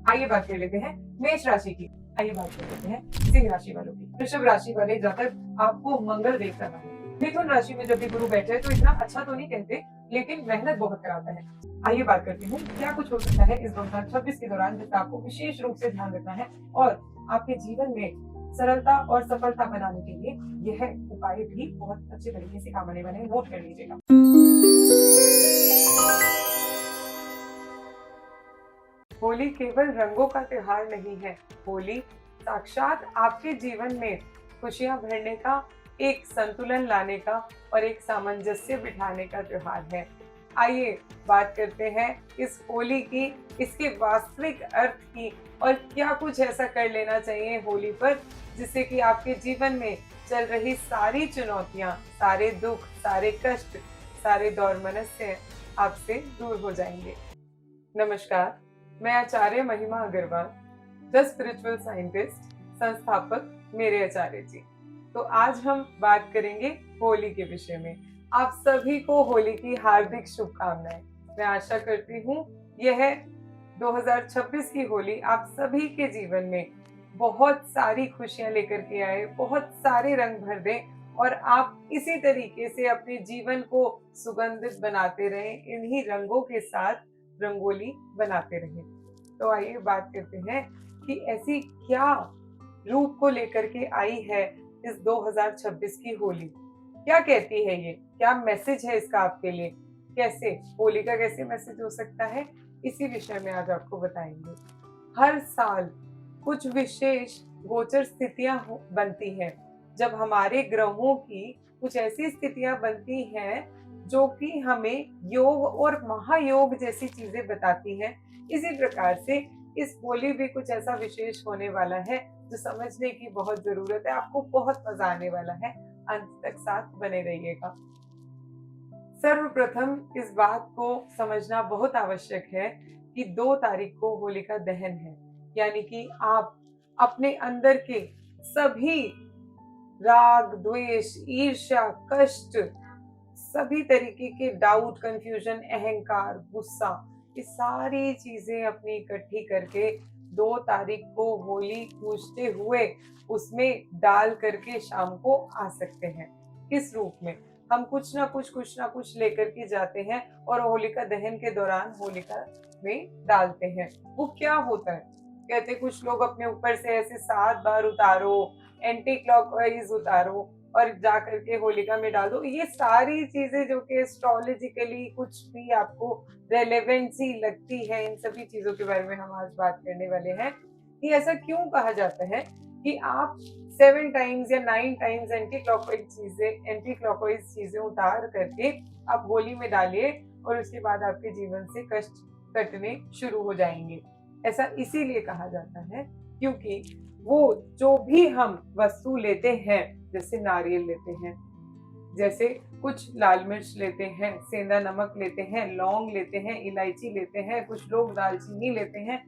आइए बात कर लेते हैं मेष राशि की। आइए बात कर लेते हैं सिंह राशि वालों की। वृषभ राशि वाले जातक आपको मंगल देख रहा है। मिथुन राशि में जब भी गुरु बैठे तो इतना अच्छा तो नहीं कहते, लेकिन मेहनत बहुत कराता है। आइए बात करते हैं क्या कुछ हो सकता है इस 2026 के दौरान, जिसका आपको विशेष रूप से ध्यान रखना है और आपके जीवन में सरलता और सफलता बनाने के लिए यह उपाय भी बहुत अच्छे तरीके से काम आने वाले हैं। नोट कर लीजिएगा। होली केवल रंगों का त्योहार नहीं है। होली साक्षात आपके जीवन में खुशियां भरने का, एक संतुलन लाने का और एक सामंजस्य बिठाने का त्योहार है। आइए बात करते हैं इस होली की, इसके वास्तविक अर्थ की और क्या कुछ ऐसा कर लेना चाहिए होली पर, जिससे कि आपके जीवन में चल रही सारी चुनौतियां, सारे दुख, सारे कष्ट, सारे दौर मनस्य आपसे दूर हो जाएंगे। नमस्कार, मैं आचार्य महिमा अग्रवाल, द स्पिरिचुअल साइंटिस्ट, संस्थापक मेरे आचार्य जी। तो आज हम बात करेंगे होली के विषय में। आप सभी को होली की हार्दिक शुभकामनाएं। मैं आशा करती हूँ यह 2026 की होली आप सभी के जीवन में बहुत सारी खुशियां लेकर के आए, बहुत सारे रंग भर दें और आप इसी तरीके से अपने जीवन को सुगंधित बनाते रहें, इन्हीं रंगों के साथ रंगोली बनाते रहें। तो आइए बात करते हैं कि ऐसी क्या रूप को लेकर के आई है इस 2026 की होली। क्या कहती है ये? क्या मैसेज है इसका आपके लिए? कैसे? होली का कैसे मैसेज हो सकता है? इसी विषय में आज आपको बताएंगे। हर साल कुछ विशेष गोचर स्थितियां बनती हैं, जब हमारे ग्रहों की कुछ ऐसी स्थितियां बनती हैं जो कि हमें योग और महायोग जैसी चीजें बताती हैं। इसी प्रकार से इस होली भी कुछ ऐसा विशेष होने वाला है जो समझने की बहुत जरूरत है। आपको बहुत मजा आने वाला है। अंत तक साथ बने रहिएगा। सर्वप्रथम इस बात को समझना बहुत आवश्यक है कि 2 तारीख को होलिका दहन है, यानी कि आप अपने अंदर के सभी राग, द्वेष, ईर्ष्या, कष्ट, सभी तरीके के डाउट, कंफ्यूजन, अहंकार, गुस्सा, ये सारी चीजें अपनी इकट्ठी करके 2 तारीख को होली पूजते हुए उसमें डाल करके शाम को आ सकते हैं। किस रूप में? हम कुछ ना कुछ लेकर के जाते हैं और होलिका दहन के दौरान होलिका में डालते हैं। वो क्या होता है? कहते कुछ लोग अपने ऊपर से ऐसे 7 बार उतारो, एंटी क्लॉकवाइज उतारो और जा करके होलिका में डाल दो। ये सारी चीजें जो कि एस्ट्रोलॉजिकली कुछ भी आपको रेलेवेंसी लगती है, इन सभी चीजों के बारे में हम आज बात करने वाले हैं कि ऐसा क्यों कहा जाता है कि आप 7 टाइम्स या 9 टाइम्स एंटी क्लॉकवाइज चीजें उतार करके आप होली में डालिए और उसके बाद आपके जीवन से कष्ट कटने शुरू हो जाएंगे। ऐसा इसीलिए कहा जाता है क्योंकि वो जो भी हम वस्तु लेते हैं, जैसे नारियल लेते हैं, जैसे कुछ लाल मिर्च लेते हैं, सेंधा नमक लेते हैं, लौंग लेते हैं, इलायची लेते हैं, कुछ लोग दालचीनी लेते हैं,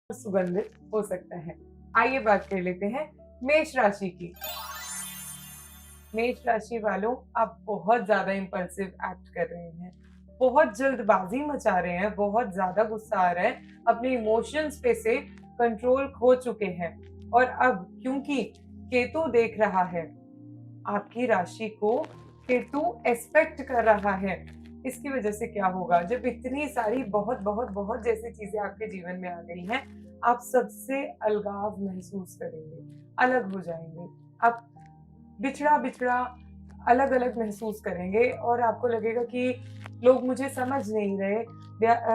सुगंधित हो सकता है। आइए बात कर लेते हैं मेष राशि की। मेष राशि वालों, आप बहुत ज्यादा इम्पल्सिव एक्ट कर रहे हैं, बहुत जल्दबाजी मचा रहे हैं, बहुत ज्यादा गुस्सा आ रहा है, अपने इमोशंस पे से कंट्रोल खो चुके हैं। और अब क्योंकि केतु देख रहा है आपकी राशि को, केतु एस्पेक्ट कर रहा है, इसकी वजह से क्या होगा, जब इतनी सारी बहुत बहुत बहुत जैसी चीजें आपके जीवन में आ गई हैं, आप सबसे अलगाव महसूस करेंगे, अलग हो जाएंगे, आप बिछड़ा बिछड़ा अलग अलग महसूस करेंगे और आपको लगेगा कि लोग मुझे समझ नहीं रहे,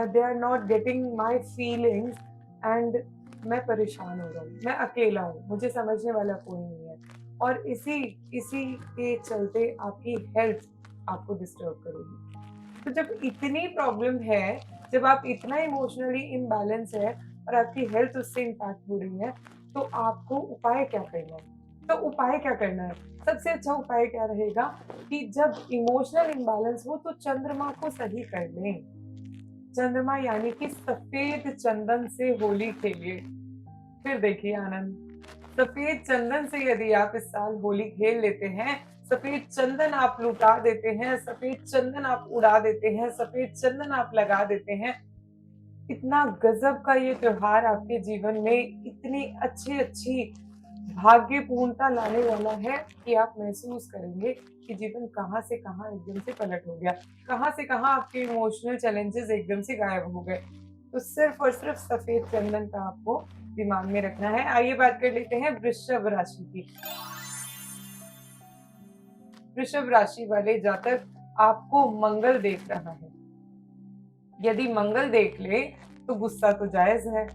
they are not getting my feelings, and मैं परेशान हो रहा हूँ, मैं अकेला हूँ, मुझे समझने वाला कोई नहीं है। और इसी इसी के चलते आपकी हेल्थ आपको डिस्टर्ब करेगी। तो जब इतनी प्रॉब्लम है, जब आप इतना इमोशनली इम्बैलेंस है और आपकी हेल्थ उससे इम्पैक्ट हो रही है, तो आपको उपाय क्या करना है? तो उपाय क्या करना है? सबसे अच्छा उपाय क्या रहेगा कि जब इमोशनल इम्बैलेंस हो तो चंद्रमा को सही कर लें। चंद्रमा यानी कि सफेद चंदन से होली खेलिए। फिर देखिए आनंद। सफेद चंदन से यदि आप इस साल होली खेल लेते हैं, सफेद चंदन आप लुटा देते हैं, सफेद चंदन आप उड़ा देते हैं, सफेद चंदन आप लगा देते हैं, इतना गजब का ये त्योहार आपके जीवन में इतनी अच्छी अच्छी भाग्यपूर्णता लाने वाला है कि आप महसूस करेंगे कि जीवन कहाँ से कहाँ एकदम से पलट हो गया, कहाँ से कहाँ आपके इमोशनल चैलेंजेस एकदम से गायब हो गए। तो सिर्फ और सिर्फ सफेद चंदन का आपको दिमाग में रखना है। आइए बात कर लेते हैं वृषभ राशि की। वृषभ राशि वाले जातक, आपको मंगल देख रहा है। यदि मंगल देख ले तो गुस्सा तो जायज है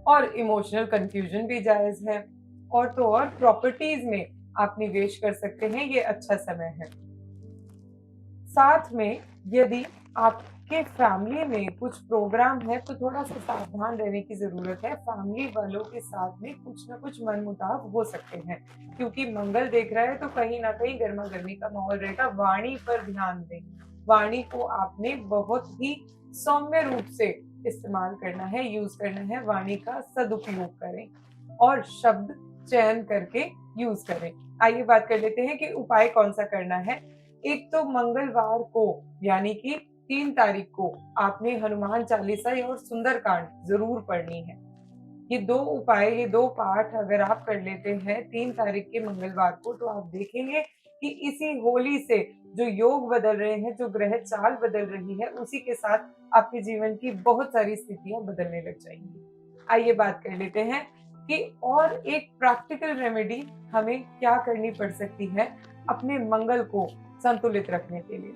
और इमोशनल कंफ्यूजन भी जायज है, और तो और प्रॉपर्टीज में आप निवेश कर सकते हैं, ये अच्छा समय है। साथ में यदि आपके फैमिली में कुछ प्रोग्राम है तो थोड़ा सा सावधान रहने की जरूरत है। फैमिली वालों के साथ में कुछ ना कुछ मनमुटाव हो सकते हैं, क्योंकि मंगल देख रहा है तो कहीं ना कहीं गर्मा गर्मी का माहौल रहेगा। वाणी पर ध्यान दें, वाणी को आपने बहुत ही सौम्य रूप से इस्तेमाल करना है, यूज करना है, वाणी का सदुपयोग करें और शब्द चयन करके यूज करें। आइए बात कर लेते हैं कि उपाय कौन सा करना है। एक तो मंगलवार को यानी कि 3 तारीख को आपने हनुमान चालीसा और सुंदरकांड जरूर पढ़नी है। ये 2 उपाय, ये 2 पाठ अगर आप कर लेते हैं 3 तारीख के मंगलवार को, तो आप देखेंगे कि इसी होली से जो योग बदल रहे हैं, जो ग्रह चाल बदल रही है, उसी के साथ आपके जीवन की बहुत सारी स्थितियां बदलने लग जाएंगी। आइए बात कर लेते हैं कि और एक प्रैक्टिकल रेमेडी हमें क्या करनी पड़ सकती है अपने मंगल को संतुलित रखने के लिए।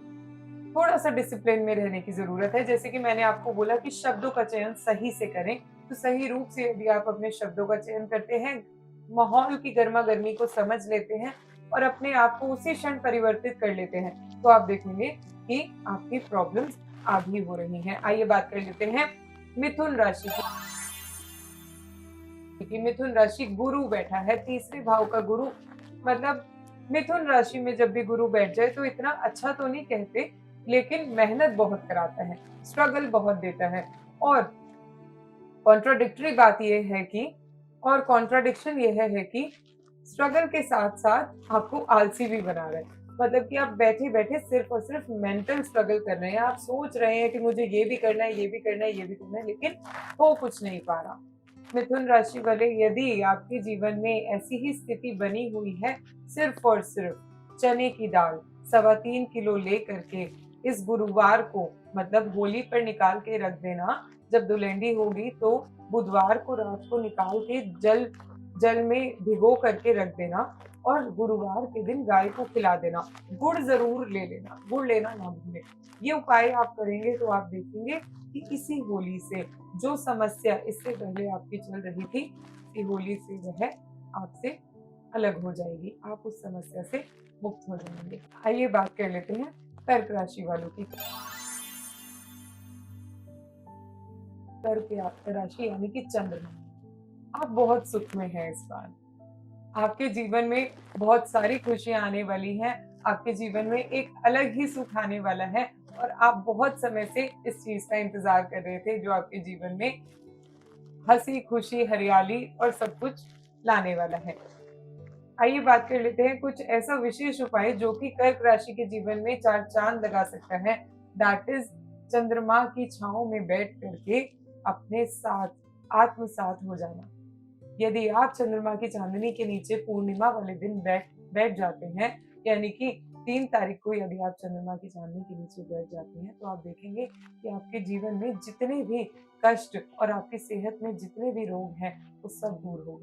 थोड़ा सा डिसिप्लिन में रहने की जरूरत है। जैसे कि मैंने आपको बोला कि शब्दों का चयन सही से करें, तो सही रूप से यदि आप अपने शब्दों का चयन करते हैं, माहौल की गर्मा गर्मी को समझ लेते हैं और अपने आप को उसी क्षण परिवर्तित कर लेते हैं, तो आप देखेंगे कि आपकी प्रॉब्लम्स आधी हो रही हैं। आइए बात कर लेते हैं मिथुन राशि की। मिथुन राशि, गुरु बैठा है, तीसरे भाव का गुरु। मतलब मिथुन राशि में जब भी गुरु बैठ जाए तो इतना अच्छा तो नहीं कहते, लेकिन मेहनत बहुत कराता है, स्ट्रगल बहुत देता है। और कॉन्ट्राडिक्टरी बात यह है कि, और कॉन्ट्राडिक्शन यह है कि स्ट्रगल के साथ साथ आपको आलसी भी बना रहा है। मतलब कि आप बैठे बैठे सिर्फ और सिर्फ मेंटल स्ट्रगल कर रहे हैं, आप सोच रहे हैं कि मुझे ये भी करना है, ये भी करना है, ये भी करना है, लेकिन हो कुछ नहीं पा रहा। मिथुन राशि वाले, यदि आपके जीवन में ऐसी ही स्थिति बनी हुई है, सिर्फ और सिर्फ चने की दाल 3.25 किलो ले करके इस गुरुवार को, मतलब होली पर निकाल के रख देना। जब धुलेंडी होगी तो बुधवार को रात को निकाल के जल में भिगो करके रख देना और गुरुवार के दिन गाय को खिला देना। गुड़ जरूर ले लेना, गुड़ लेना ना भूलें। ये उपाय आप करेंगे तो आप देखेंगे कि इसी होली से जो समस्या इससे पहले आपकी चल रही थी, इसी होली से वह आपसे अलग हो जाएगी, आप उस समस्या से मुक्त हो जाएंगे। आइए बात कर लेते हैं कर्क राशि वालों की। कर्क राशि यानी कि चंद्रमा, आप बहुत सुख में हैं इस बार। आपके जीवन में बहुत सारी खुशियां आने वाली हैं, आपके जीवन में एक अलग ही सुख आने वाला है और आप बहुत समय से इस चीज का इंतजार कर रहे थे जो आपके जीवन में हंसी खुशी हरियाली और सब कुछ लाने वाला है। आइए बात कर लेते हैं कुछ ऐसा विशेष उपाय जो कि कर्क राशि के जीवन में चार चांद लगा सकता है। दैट इज चंद्रमा की छांव में बैठ करके अपने साथ आत्मसात हो जाना। यदि आप चंद्रमा की चांदनी के नीचे पूर्णिमा वाले दिन बैठ बैठ जाते हैं, यानी कि 3 तारीख को यदि आप चंद्रमा की चांदनी के नीचे बैठ जाते हैं, तो आप देखेंगे कि आपके जीवन में जितने भी कष्ट और आपकी सेहत में जितने भी रोग हैं, वो सब दूर हो गए।